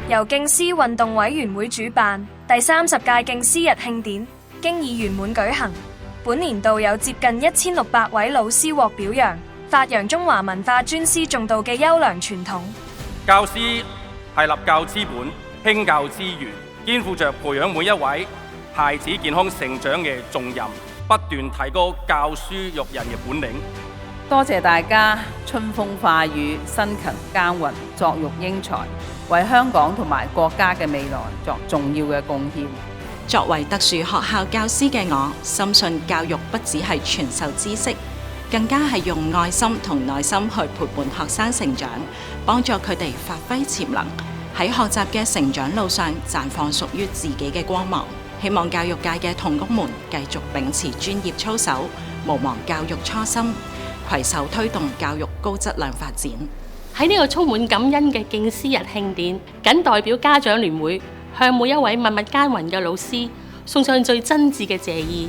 由敬師運動委員會主辦，第30屆敬師日慶典經已圓滿舉行。本年度有接近1600位老師獲表揚，發揚中華文化尊師重道嘅優良傳統。教師係立教之本、興教之源，肩負着培養每一位孩子健康成長嘅重任，不斷提高教書育人嘅本領。多謝大家春風化雨、辛勤耕耘、作育英才，為香港同埋國家嘅未來作重要嘅貢獻。作為特殊學校教師嘅我，深信教育不只係傳授知識，更加係用愛心同耐心去陪伴學生成長，幫助佢哋發揮潛能，喺學習嘅成長路上綻放屬於自己嘅光芒。希望教育界嘅同工們繼續秉持專業操守，無忘教育初心，攜手推動教育高質量發展。喺呢個充滿感恩嘅敬師日慶典，謹代表家長聯會向每一位默默耕耘嘅老師送上最真摯嘅謝意，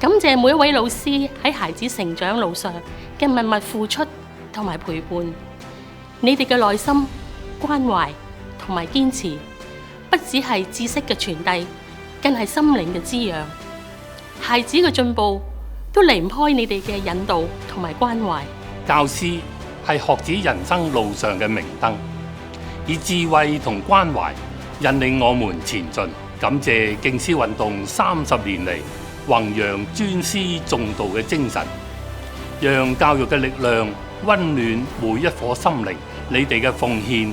感謝每一位老師喺孩子成長路上嘅默默付出同埋陪伴。你哋嘅耐心、關懷同埋堅持，不只係知識嘅傳遞，更係心靈嘅滋養。孩子嘅進步都離唔開你哋嘅引導同埋關懷。教師係學子人生路上嘅明燈，以智慧同關懷引領我們前進。感謝敬師運動30年嚟弘揚尊師重道嘅精神，讓教育嘅力量溫暖每一顆心靈。你哋嘅奉獻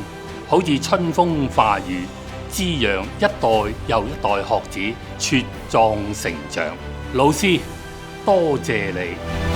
好似春風化雨，滋養一代又一代學子茁壯成長。老師，多謝你。